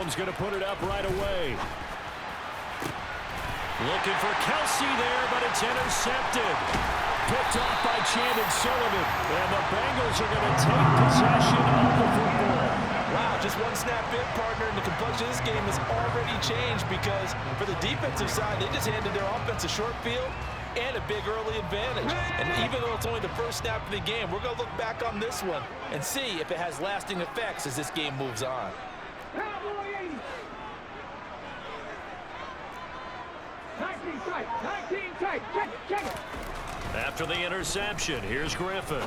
Mahomes going to put it up right away. Looking for Kelsey there, but it's intercepted. Picked off by Chandon Sullivan. And the Bengals are going to take possession of the football. Wow, just one snap in, partner, and the complexion of this game has already changed because for the defensive side, they just handed their offense a short field and a big early advantage. And even though it's only the first snap of the game, we're going to look back on this one and see if it has lasting effects as this game moves on. After the interception, here's Griffin.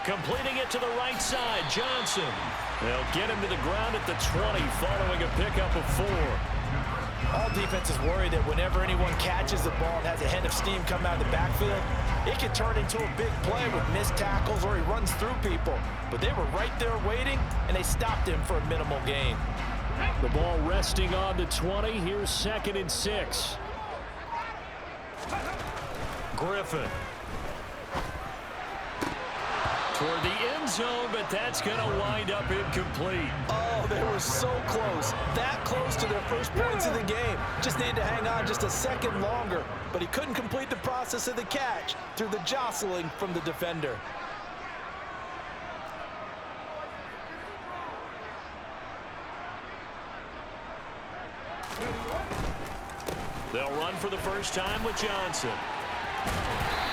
Completing it to the right side, Johnson. They'll get him to the ground at the 20 following a pickup of 4. All defenses worry that whenever anyone catches the ball and has a head of steam come out of the backfield, it can turn into a big play with missed tackles or he runs through people. But they were right there waiting, and they stopped him for a minimal gain. The ball resting on the 20. Here's 2nd and 6. Griffin. Toward the end zone, but that's going to wind up incomplete. Oh, they were so close. That close to their first points of the game. Just needed to hang on just a second longer. But he couldn't complete the process of the catch through the jostling from the defender. They'll run for the first time with Johnson.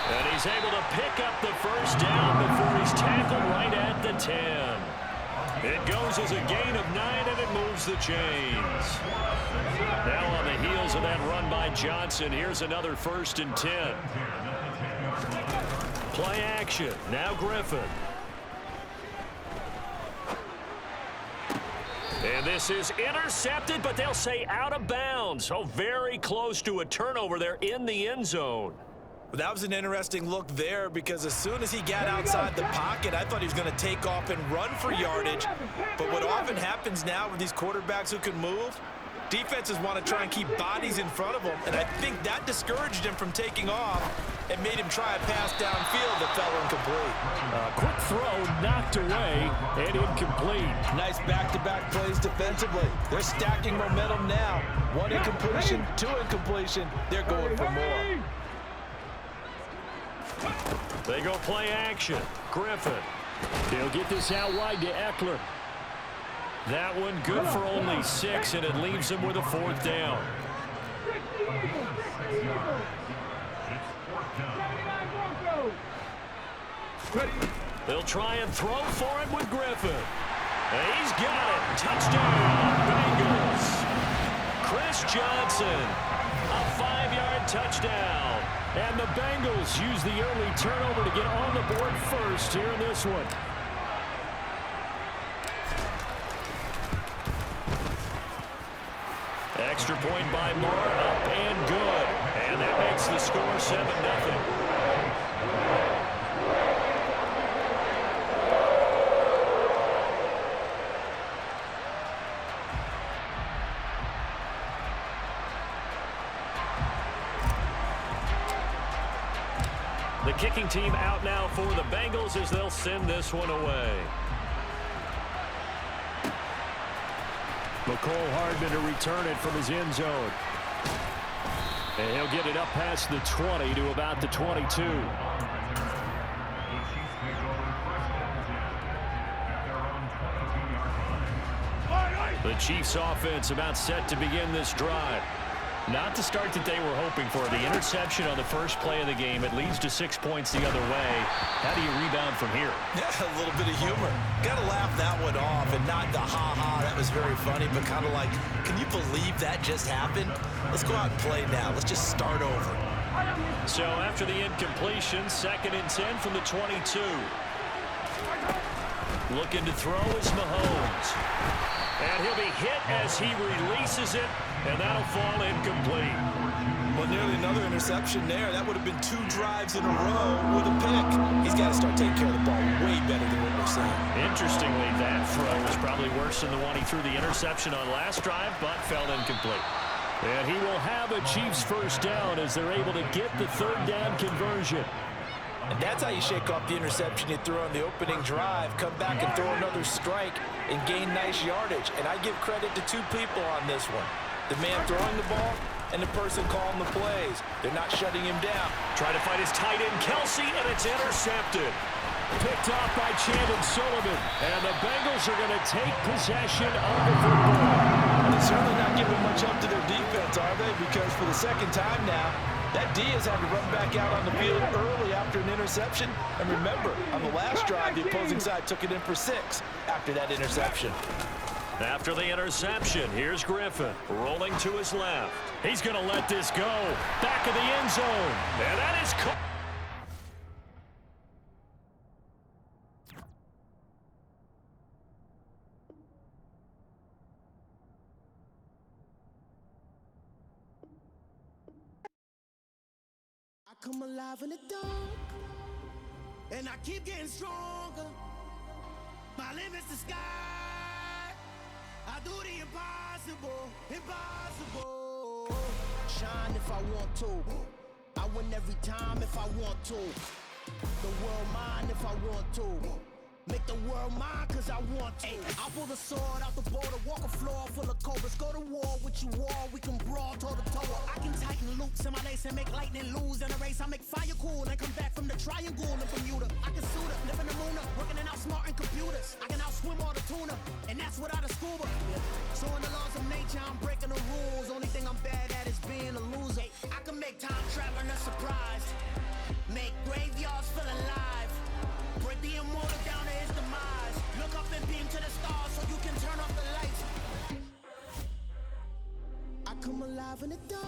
And he's able to pick up the first down before he's tackled right at the 10. It goes as a gain of 9, and it moves the chains. Now on the heels of that run by Johnson, here's another 1st and 10. Play action. Now Griffin. And this is intercepted, but they'll say out of bounds. So very close to a turnover there in the end zone. Well, that was an interesting look there because as soon as he got outside the pocket, I thought he was going to take off and run for yardage. But what often happens now with these quarterbacks who can move, defenses want to try and keep bodies in front of them. And I think that discouraged him from taking off and made him try a pass downfield that fell incomplete. Quick throw knocked away and incomplete. Nice back-to-back plays defensively. They're stacking momentum now. 1 incompletion, 2 incompletion. They're going for more. They go play action. Griffin. He'll get this out wide to Eckler. That one good for only 6, and it leaves him with a 4th down. They'll try and throw for him with Griffin. And he's got it. Touchdown, Bengals. Chris Johnson, a 5-yard touchdown. And the Bengals use the early turnover to get on the board first here in this one. Extra point by Moore, up and good. And that makes the score 7-0. The kicking team out now for the Bengals as they'll send this one away. McCole Hardman to return it from his end zone. And he'll get it up past the 20 to about the 22. The Chiefs offense about set to begin this drive. Not the start that they were hoping for. The interception on the first play of the game. It leads to 6 points the other way. How do you rebound from here? Yeah, a little bit of humor. Got to laugh that one off and not the ha-ha. That was very funny, but kind of like, can you believe that just happened? Let's go out and play now. Let's just start over. So after the incompletion, 2nd and 10 from the 22. Looking to throw is Mahomes. And he'll be hit as he releases it, and that'll fall incomplete. Well, nearly another interception there. That would have been 2 drives in a row with a pick. He's got to start taking care of the ball way better than what we're seeing. Interestingly, that throw was probably worse than the one he threw the interception on last drive, but fell incomplete. And he will have a Chiefs first down as they're able to get the 3rd down conversion. And that's how you shake off the interception you threw on the opening drive, come back and throw another strike and gain nice yardage. And I give credit to two people on this one. The man throwing the ball and the person calling the plays. They're not shutting him down. Trying to find his tight end, Kelsey, and it's intercepted. Picked off by Chandon Sullivan. And the Bengals are going to take possession of the football. They're certainly not giving much up to their defense, are they? Because for the second time now, that D has had to run back out on the field early after an interception. And remember, on the last drive, the opposing side took it in for 6 after that interception. After the interception, here's Griffin rolling to his left. He's going to let this go. Back of the end zone. And that is caught. I come alive in the dark, and I keep getting stronger. My limit's the sky. I do the impossible, impossible. Shine if I want to. I win every time if I want to. The world mine if I want to. Make the world mine cause I want to. I pull the sword out the border, walk a floor full of cobras. Go to war with you all, we can brawl toe to toe. I can tighten loops in my lace and make lightning lose in a race. I make fire cool and come back from the triangle in Bermuda. I can suit up, live in the moon up, working and outsmarting computers. I can outswim all the tuna, and that's without a scuba. So in the laws of nature, I'm breaking the rules. Only thing I'm bad at is being a loser. I can make time traveling a surprise. Make graveyards feel alive. Break the immortal down to his demise. Look up and beam to the stars so you can turn off the lights. I come alive in the dark,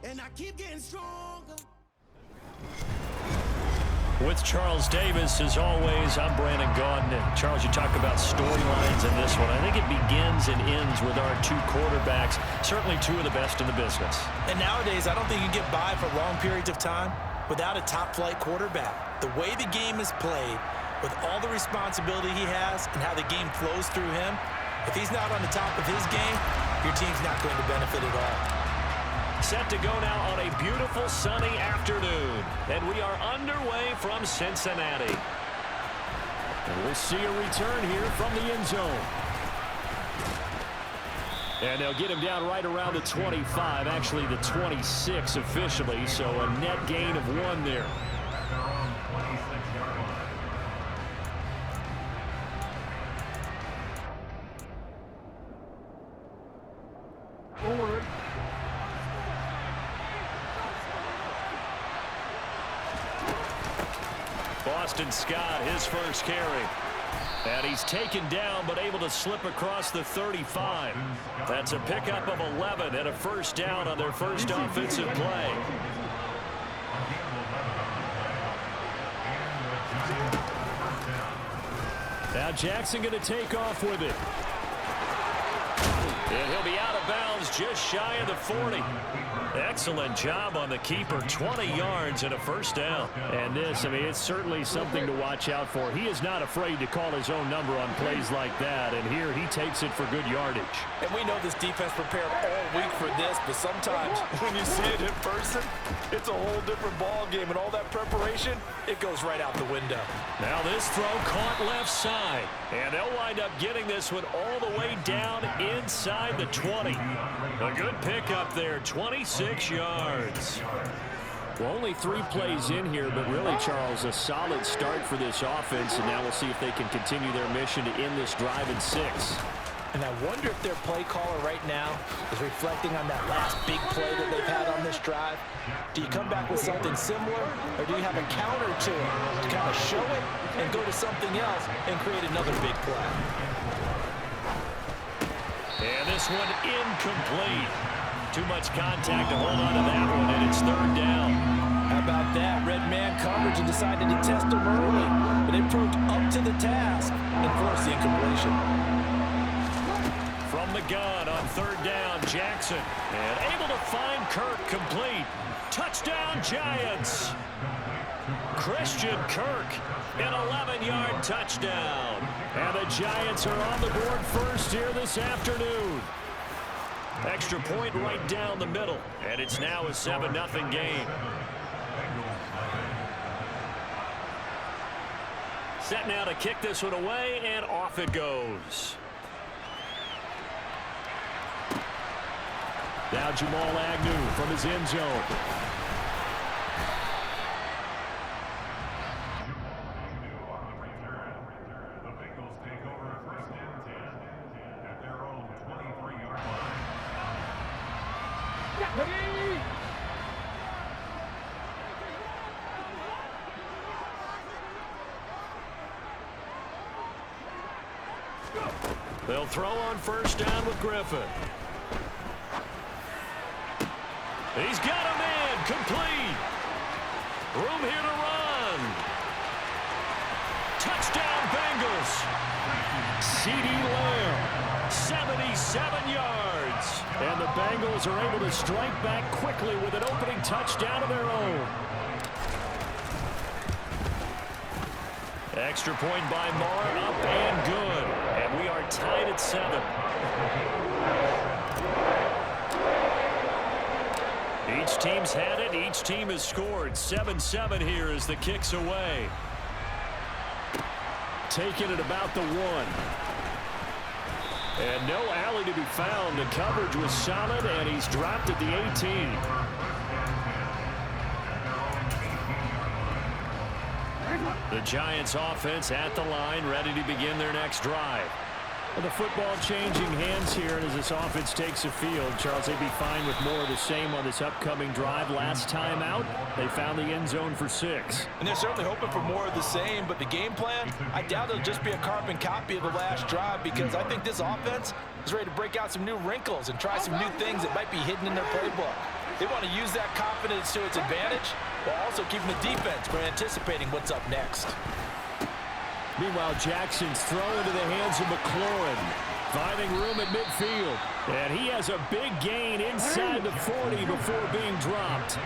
and I keep getting stronger. With Charles Davis, as always, I'm Brandon Gaudin. And Charles, you talk about storylines in this one. I think it begins and ends with our two quarterbacks, certainly two of the best in the business. And nowadays, I don't think you get by for long periods of time without a top-flight quarterback. The way the game is played, with all the responsibility he has and how the game flows through him, if he's not on the top of his game, your team's not going to benefit at all. Set to go now on a beautiful sunny afternoon. And we are underway from Cincinnati. And we'll see a return here from the end zone. And they'll get him down right around the 25, actually the 26 officially, so a net gain of 1 there. Forward. Boston Scott, his first carry. And he's taken down, but able to slip across the 35. That's a pickup of 11 and a first down on their first offensive play. Now Jackson going to take off with it. And he'll be out of bounds just shy of the 40. Excellent job on the keeper. 20 yards and a first down. And this, I mean, it's certainly something to watch out for. He is not afraid to call his own number on plays like that. And here he takes it for good yardage. And we know this defense prepared all week for this, but sometimes when you see it in person, it's a whole different ball game. And all that preparation, it goes right out the window. Now this throw caught left side. And they'll wind up getting this one all the way down inside the 20. A good pickup there, 26 yards. Well, only 3 plays in here, but really, Charles, a solid start for this offense, and now we'll see if they can continue their mission to end this drive in 6. And I wonder if their play caller right now is reflecting on that last big play that they've had on this drive. Do you come back with something similar, or do you have a counter to it to kind of show it and go to something else and create another big play? And this one incomplete. Too much contact to hold on to that one, and it's 3rd down. How about that? Red man coverage and decided to test him early, but it proved up to the task and forced the incompletion. From the gun on 3rd down, Jackson. And able to find Kirk complete. Touchdown, Giants. Christian Kirk, an 11-yard touchdown. And the Giants are on the board first here this afternoon. Extra point right down the middle. And it's now a 7-0 game. Set now to kick this one away, and off it goes. Now Jamal Agnew from his end zone. They'll throw on first down with Griffin. He's got a man complete. Room here to run. Touchdown Bengals. CeeDee Lamb, 77 yards. And the Bengals are able to strike back quickly with an opening touchdown of their own. Extra point by Marr, up and good. And we are tied at 7. Each team's had it. Each team has scored. 7-7 here as the kick's away. Taking it about the 1. And no alley to be found. The coverage was solid, and he's dropped at the 18. The Giants offense at the line, ready to begin their next drive. Well, the football changing hands here, and as this offense takes the field, Charles, they'd be fine with more of the same on this upcoming drive. Last time out, they found the end zone for 6. And they're certainly hoping for more of the same, but the game plan, I doubt it'll just be a carbon copy of the last drive, because I think this offense is ready to break out some new wrinkles and try some new things that might be hidden in their playbook. They want to use that confidence to its advantage while also keeping the defense from anticipating what's up next. Meanwhile, Jackson's throw into the hands of McLaurin, finding room at midfield. And he has a big gain inside the 40 before being dropped.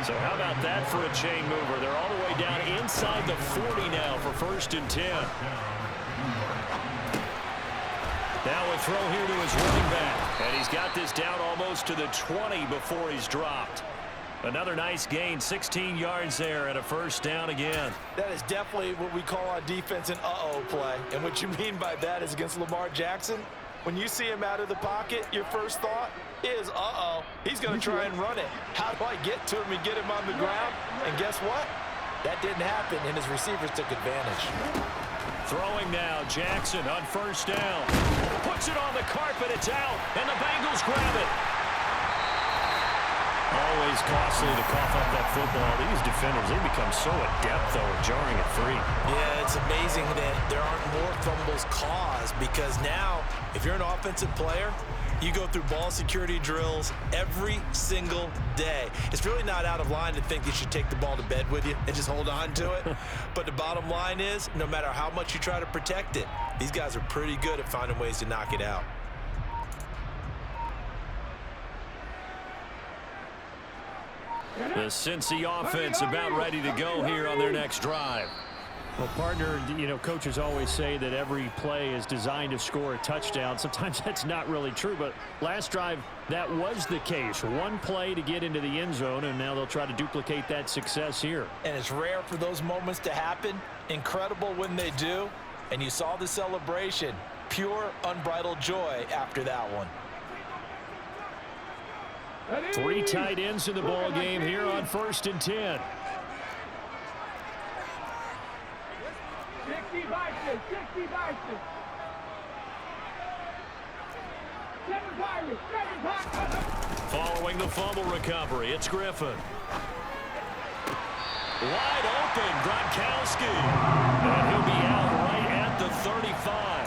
So how about that for a chain mover? They're all the way down inside the 40 now for 1st and 10. Now a throw here to his running back. And he's got this down almost to the 20 before he's dropped. Another nice gain, 16 yards there, and a first down again. That is definitely what we call on defense an uh-oh play. And what you mean by that is against Lamar Jackson, when you see him out of the pocket, your first thought is, uh-oh, he's going to try and run it. How do I get to him and get him on the ground? And guess what? That didn't happen, and his receivers took advantage. Throwing now, Jackson on first down. Puts it on the carpet, it's out, and the Bengals grab it. Always costly to cough up that football. These defenders, they become so adept, though, at jarring it free. Yeah, it's amazing that there aren't more fumbles caused, because now, if you're an offensive player, you go through ball security drills every single day. It's really not out of line to think you should take the ball to bed with you and just hold on to it. But the bottom line is, no matter how much you try to protect it, these guys are pretty good at finding ways to knock it out. The Cincy offense about ready to go here on their next drive. Well, partner, you know, coaches always say that every play is designed to score a touchdown. Sometimes that's not really true, but last drive, that was the case. One play to get into the end zone, and now they'll try to duplicate that success here. And it's rare for those moments to happen. Incredible when they do. And you saw the celebration. Pure, unbridled joy after that one. 3 tight ends in the ball game here on 1st and 10. 60 Vikings, 60 Vikings. 7 Pirates, 7 Pirates. Following the fumble recovery, it's Griffin. Wide open, Gronkowski. And he'll be out right at the 35.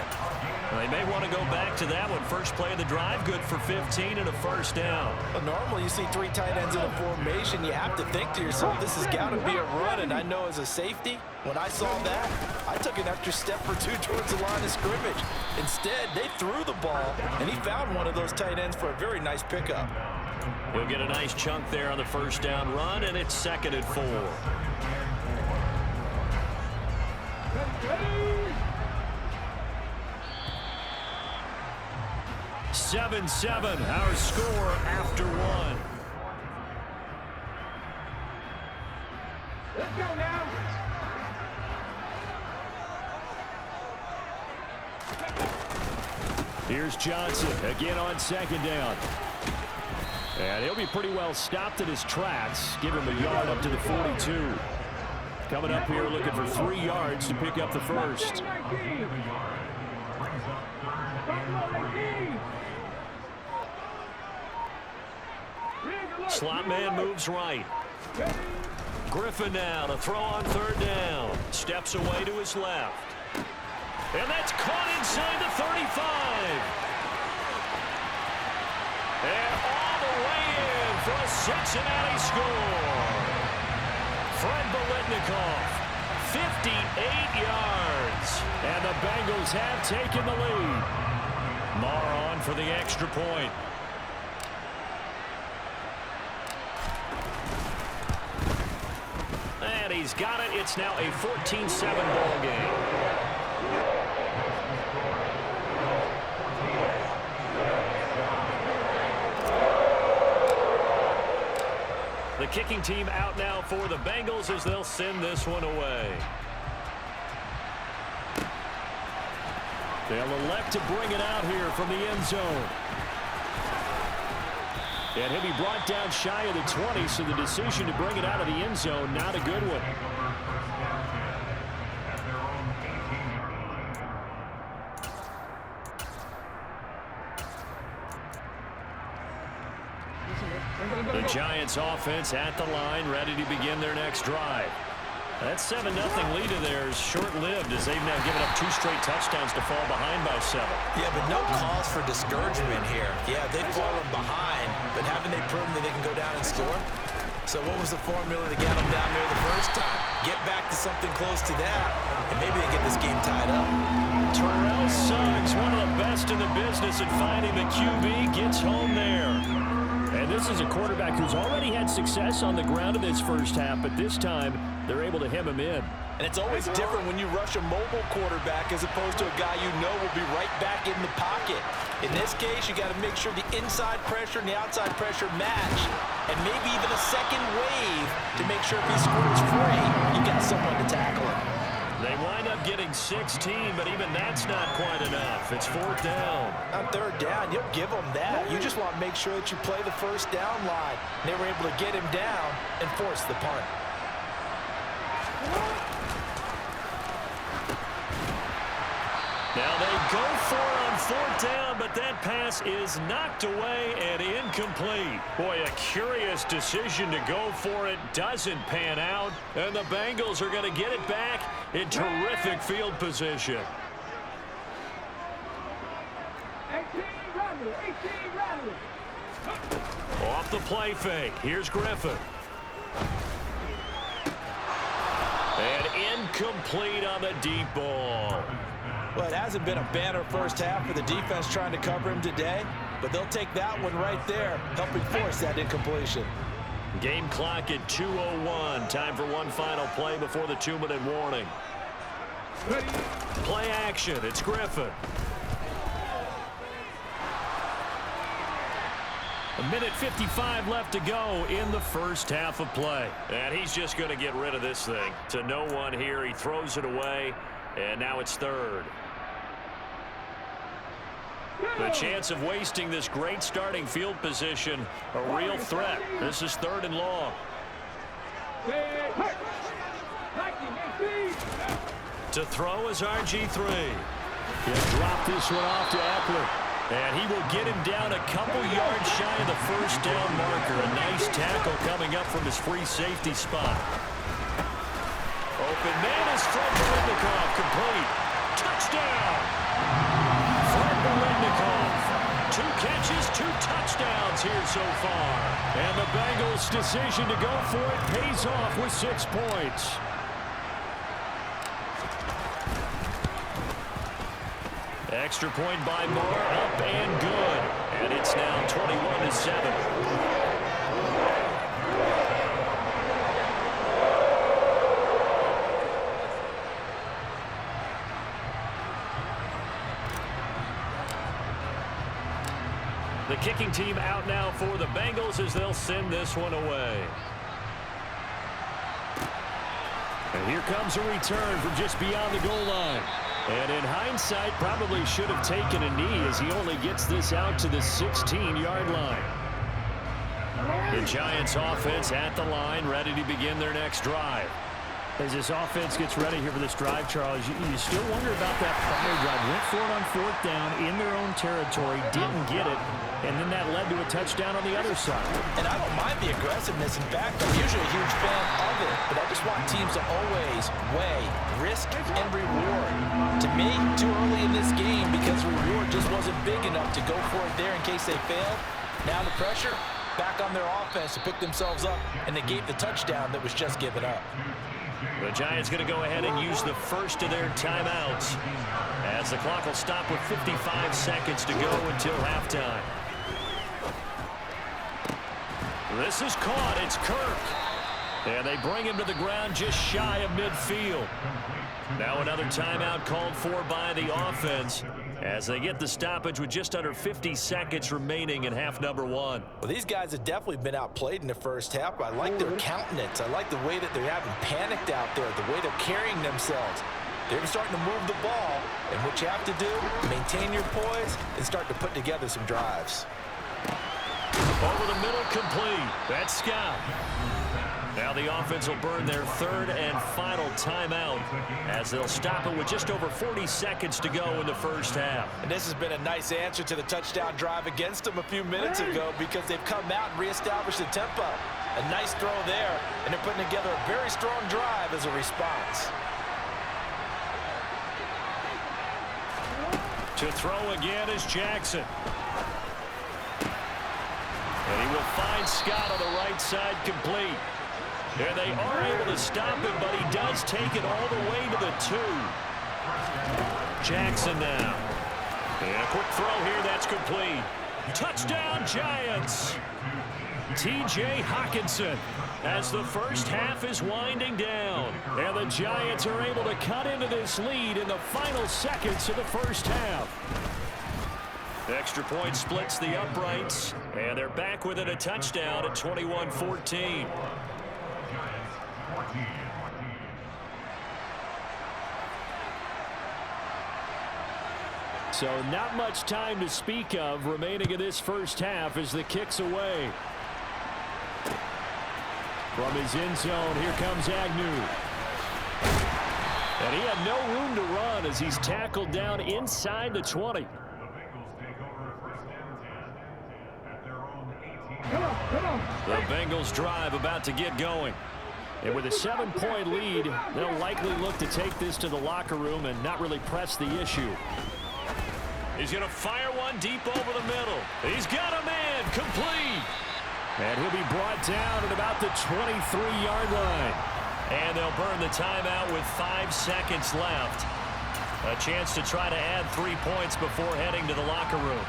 They may want to go back to that one. First play of the drive, good for 15 and a first down. Well, normally you see 3 tight ends in a formation. You have to think to yourself, this has got to be a run. And I know as a safety, when I saw that, I took an extra step or 2 towards the line of scrimmage. Instead, they threw the ball, and he found one of those tight ends for a very nice pickup. He'll get a nice chunk there on the first down run, and it's 2nd and 4. 7-7, our score after 1. Let's go now. Here's Johnson again on second down. And he'll be pretty well stopped at his tracks. Give him a yard up to the 42. Coming up here looking for 3 yards to pick up the first. Slot man moves right. Griffin now to throw on third down. Steps away to his left. And that's caught inside the 35. And all the way in for a Cincinnati score. Fred Biletnikoff, 58 yards. And the Bengals have taken the lead. Marr on for the extra point. And he's got it. It's now a 14-7 ball game. The kicking team out now for the Bengals as they'll send this one away. They'll elect to bring it out here from the end zone. And he'll be brought down shy of the 20, so the decision to bring it out of the end zone, not a good one. The Giants offense at the line, ready to begin their next drive. That 7-0 lead of theirs short-lived as they've now given up 2 straight touchdowns to fall behind by 7. Yeah, but no cause for discouragement here. Yeah, they've fallen behind, but haven't they proven that they can go down and score? So what was the formula to get them down there the first time? Get back to something close to that, and maybe they get this game tied up. Terrell Suggs, one of the best in the business at finding the QB, gets home there. And this is a quarterback who's already had success on the ground in this first half, but this time they're able to hem him in. And it's always different when you rush a mobile quarterback as opposed to a guy you know will be right back in the pocket. In this case, you got to make sure the inside pressure and the outside pressure match, and maybe even a second wave to make sure if he scores free, you got someone to tackle him. They wind up getting 16, but even that's not quite enough. It's 4th down. On 3rd down, you'll give them that. You just want to make sure that you play the first down line. They were able to get him down and force the punt. Now they go for it on 4th down, but that pass is knocked away and incomplete. Boy, a curious decision to go for it. Doesn't pan out, and the Bengals are going to get it back in terrific field position. 18 runners. Off the play fake. Here's Griffin. And incomplete on the deep ball. Well, it hasn't been a banner first half for the defense trying to cover him today, but they'll take that one right there, helping force that incompletion. Game clock at 2:01. Time for one final play before the 2-minute warning. Play action. It's Griffin. 1:55 left to go in the first half of play. And he's just going to get rid of this thing. To no one here. He throws it away, and now it's 3rd. The chance of wasting this great starting field position, a real threat. This is 3rd and long. To throw is RG3. He'll drop this one off to Eckler. And he will get him down a couple yards shy of the first down marker. A nice tackle coming up from his free safety spot. Open man is Fred Biletnikoff, complete. Touchdown! Fred Biletnikoff. 2 catches, 2 touchdowns here so far. And the Bengals' decision to go for it pays off with 6 points. Extra point by Marr, up and good. And it's now 21-7. The kicking team out now for the Bengals as they'll send this one away. And here comes a return from just beyond the goal line. And in hindsight, probably should have taken a knee as he only gets this out to the 16-yard line. The Giants offense at the line, ready to begin their next drive. As this offense gets ready here for this drive, Charles, you still wonder about that prior drive. Went for it on 4th down in their own territory, didn't get it, and then that led to a touchdown on the other side. And I don't mind the aggressiveness. In fact, I'm usually a huge fan of it, but I just want teams to always weigh risk and reward. To me, too early in this game because reward just wasn't big enough to go for it there in case they failed. Now the pressure back on their offense to pick themselves up and negate the touchdown that was just given up. The Giants going to go ahead and use the first of their timeouts as the clock will stop with 55 seconds to go until halftime. This is caught. It's Kirk. And they bring him to the ground just shy of midfield. Now another timeout called for by the offense as they get the stoppage with just under 50 seconds remaining in half number 1. Well, these guys have definitely been outplayed in the first half. I like their countenance. I like the way that they're having panicked out there, the way they're carrying themselves. They're starting to move the ball, and what you have to do, maintain your poise and start to put together some drives. Over the middle, complete. That's Scott. Now the offense will burn their 3rd and final timeout as they'll stop it with just over 40 seconds to go in the first half. And this has been a nice answer to the touchdown drive against them a few minutes ago because they've come out and reestablished the tempo. A nice throw there, and they're putting together a very strong drive as a response. To throw again is Jackson. And he will find Scott on the right side, complete. And they are able to stop him, but he does take it all the way to the 2. Jackson now. And a quick throw here, that's complete. Touchdown, Giants. T.J. Hockenson as the first half is winding down. And the Giants are able to cut into this lead in the final seconds of the first half. Extra point splits the uprights, and they're back within a touchdown at 21-14. So not much time to speak of remaining in this first half as the kick's away. From his end zone, here comes Agnew. And he had no room to run as he's tackled down inside the 20. The Bengals drive about to get going. And with a 7-point lead, they'll likely look to take this to the locker room and not really press the issue. He's going to fire one deep over the middle. He's got a man, complete. And he'll be brought down at about the 23-yard line. And they'll burn the timeout with 5 seconds left. A chance to try to add 3 points before heading to the locker room.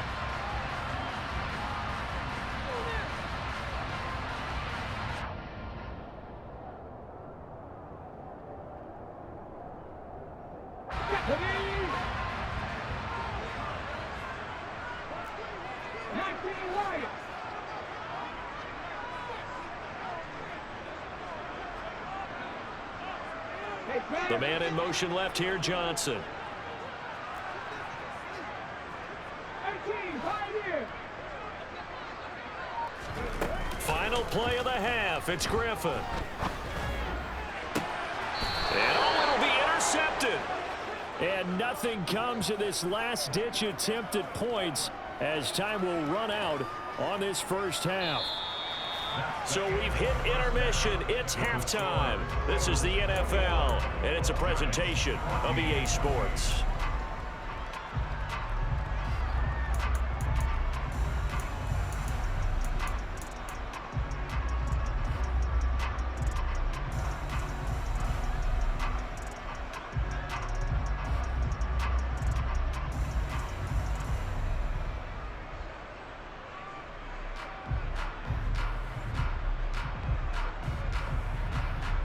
The man in motion left here, Johnson. Final play of the half. It's Griffin. And it'll be intercepted. And nothing comes of this last-ditch attempt at points as time will run out on this first half. So we've hit intermission. It's halftime. This is the NFL, and it's a presentation of EA Sports.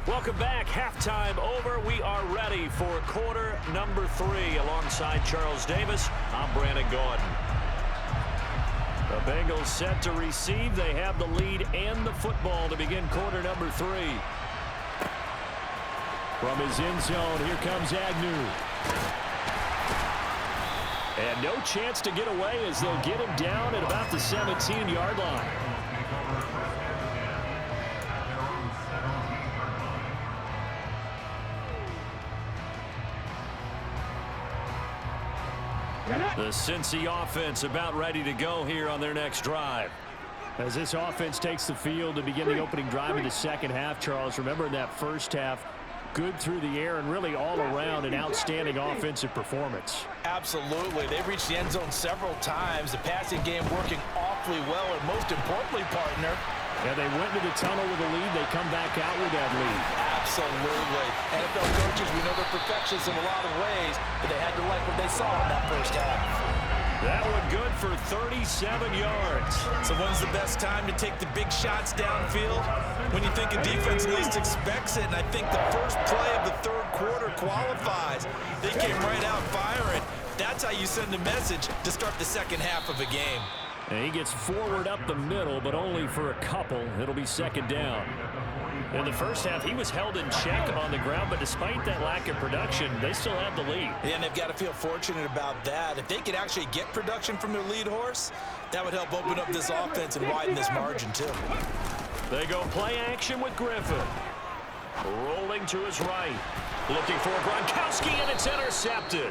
Welcome back. Halftime over. We are ready for quarter number 3. Alongside Charles Davis, I'm Brandon Gordon. The Bengals set to receive. They have the lead and the football to begin quarter number 3. From his end zone, here comes Agnew. And no chance to get away as they'll get him down at about the 17-yard line. The Cincy offense about ready to go here on their next drive. As this offense takes the field to begin the opening drive of the second half, Charles, remember in that first half, good through the air and really all around an outstanding offensive performance. Absolutely. They've reached the end zone several times. The passing game working awfully well, and most importantly, partner, yeah, they went to the tunnel with a lead. They come back out with that lead. Absolutely. NFL coaches, we know they're perfectionists in a lot of ways, but they had to like what they saw in that first half. That one good for 37 yards. So when's the best time to take the big shots downfield? When you think a defense least expects it, and I think the first play of the third quarter qualifies. They came right out firing. That's how you send a message to start the second half of a game. And he gets forward up the middle, but only for a couple. It'll be second down. In the first half, he was held in check on the ground, but despite that lack of production, they still have the lead. And they've got to feel fortunate about that. If they could actually get production from their lead horse, that would help open up this offense and widen this margin, too. They go play action with Griffin. Rolling to his right. Looking for Gronkowski, and it's intercepted.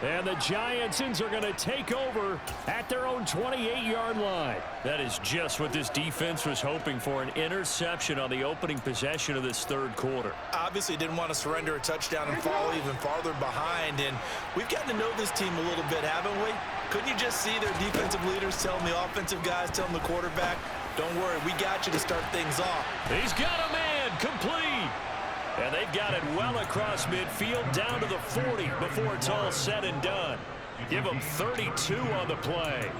And the Giantsons are going to take over at their own 28-yard line. That is just what this defense was hoping for, an interception on the opening possession of this third quarter. Obviously didn't want to surrender a touchdown and fall even farther behind. And we've gotten to know this team a little bit, haven't we? Couldn't you just see their defensive leaders telling the offensive guys, telling the quarterback, don't worry, we got you to start things off. He's got a man complete. And they've got it well across midfield down to the 40 before it's all said and done. Give them 32 on the play.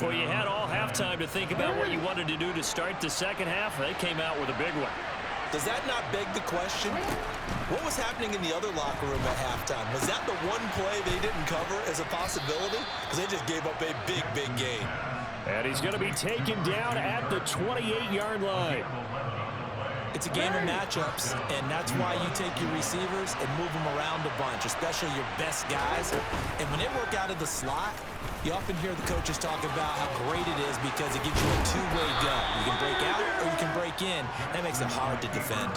Well, you had all halftime to think about what you wanted to do to start the second half. They came out with a big one. Does that not beg the question? What was happening in the other locker room at halftime? Was that the one play they didn't cover as a possibility? Because they just gave up a big, big gain. And he's going to be taken down at the 28-yard line. It's a game of matchups, and that's why you take your receivers and move them around a bunch, especially your best guys. And when they work out of the slot, you often hear the coaches talk about how great it is because it gives you a two-way go. You can break out or you can break in. That makes it hard to defend.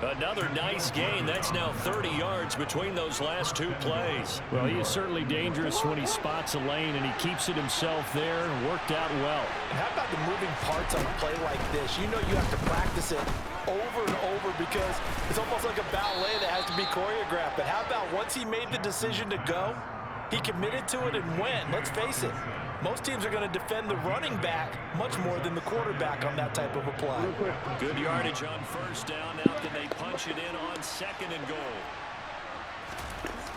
Another nice gain. That's now 30 yards between those last two plays. Well, he is certainly dangerous when he spots a lane, and he keeps it himself there and worked out well. And how about the moving parts on a play like this? You know you have to practice it over and over because it's almost like a ballet that has to be choreographed. But how about once he made the decision to go, he committed to it and went. Let's face it, most teams are going to defend the running back much more than the quarterback on that type of a play. Good yardage on first down. Now can they punch it in on second and goal?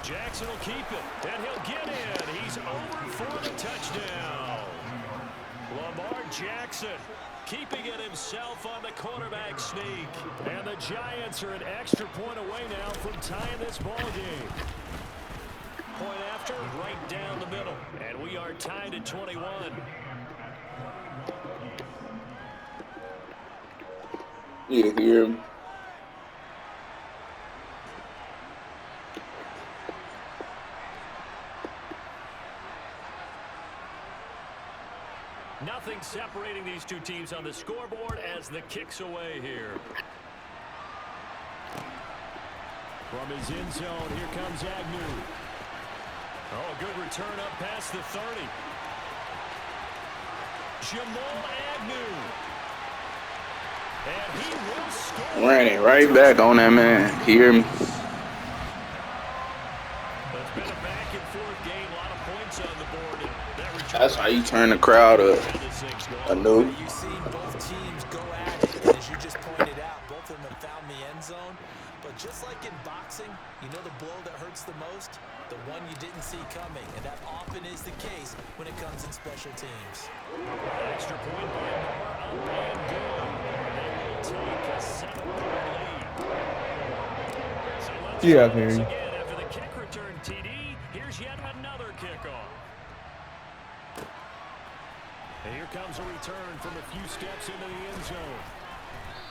Jackson will keep it, and he'll get in. He's over for the touchdown. Lamar Jackson keeping it himself on the quarterback sneak. And the Giants are an extra point away now from tying this ball game. Point after, right down the middle. And we are tied at 21. Yeah, hear him. Nothing separating these two teams on the scoreboard as the kick's away here. From his end zone, here comes Agnew. Oh, good return up past the 30. Jamal Agnew. And he will score. Ran it right back on that man. Hear him. It's been a back-and-forth game. A lot of points on the board. And that return. That's how you turn the crowd up. I know. You've seen both teams go at it, and as you just pointed out, both of them have found the end zone. But just like in boxing, you know the blow that hurts the most? The one you didn't see coming, and that often is the case when it comes in special teams. Extra point by Moore, up and good. They will take a 7-point lead. So let's Yeah, I try can hear this you. again after the kick return TD. Here's yet another kickoff. And here comes a return from a few steps into the end zone.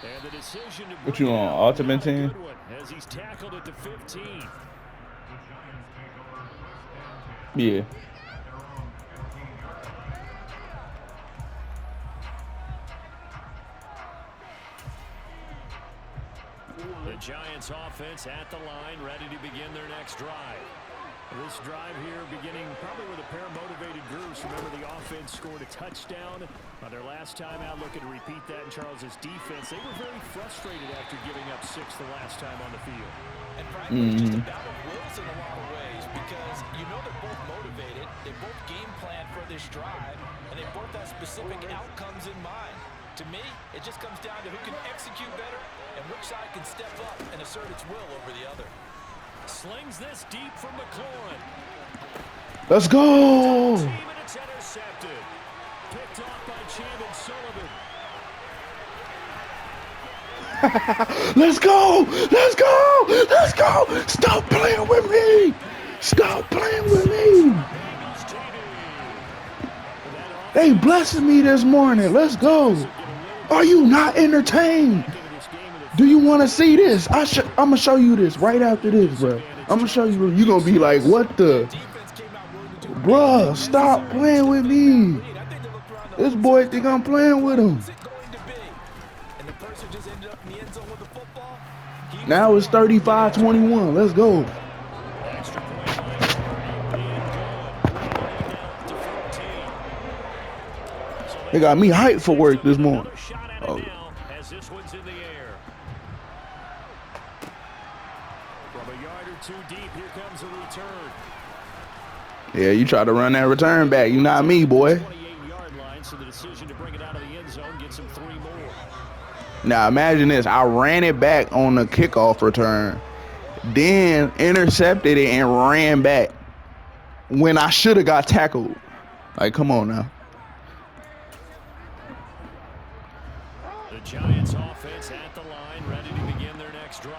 And the decision to What you bring it on, out, Ultimate not a Team? good one, as he's tackled at the 15. Yeah. The Giants offense at the line, ready to begin their next drive. This drive here beginning probably with a pair of motivated groups. Remember, the offense scored a touchdown on their last time out, looking to repeat that in Charles's defense. They were very frustrated after giving up 6 the last time on the field. And frankly, it's just a battle of wills in a lot of ways because you know they're both motivated. They both game plan for this drive, and they both have specific outcomes in mind. To me, it just comes down to who can execute better and which side can step up and assert its will over the other. Slings this deep from McLaurin. Let's go. Team, and it's intercepted. Picked off by Chandon Sullivan. Let's go. Let's go. Let's go. Stop playing with me. Stop playing with me. They blessed me this morning. Let's go. Are you not entertained? Do you want to see this? I'm going to show you this right after this, bro. I'm going to show you. You're going to be like, what the? Bruh, stop playing with me. This boy think I'm playing with him. Now it's 35-21. Let's go. They got me hyped for work this morning. Oh. As this one's in the air. From a yard or two deep, here comes a return. Yeah, you try to run that return back. You not me, boy. 28-yard line, so the decision to bring it out of the end zone gets him 3 more. Now imagine this. I ran it back on the kickoff return, then intercepted it and ran back when I should have got tackled. Like, come on now. The Giants offense at the line, ready to begin their next drive.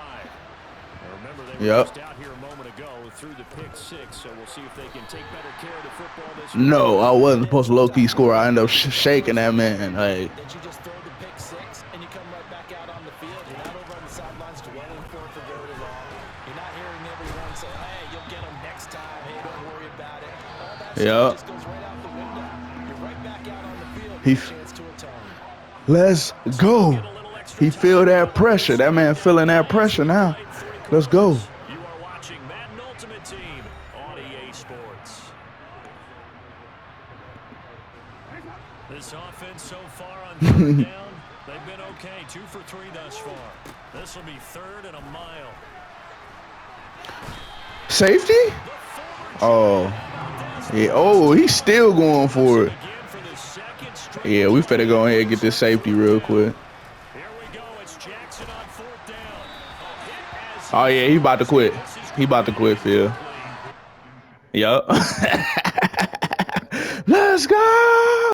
Now remember, they were just out here a moment ago through the pick 6, so we'll see if they can take better care of the football this week. No, I wasn't supposed to low-key score. I ended up shaking that man. Like, Did you just throw the pick 6 and you come right back out on the field? You're not over on the sidelines dwelling for very long. You're not hearing everyone say, hey, you'll get them next time. Hey, don't worry about it. All that stuff just goes right out the window. You're right back out on the field with a chance to atone. let's go. He feel that pressure. That man feeling that pressure now. Let's go. You are watching Madden Ultimate Team on EA Sports. This offense so far on third down, they've been okay. 2 for 3 thus far. This will be 3rd and a mile. Safety? Oh. Yeah. Oh, he's still going for it. Yeah, we finna go ahead and get this safety real quick. Here we go. It's Jackson on 4th down. Oh, yeah, he about to quit. He about to quit, Phil. Yup. Let's go.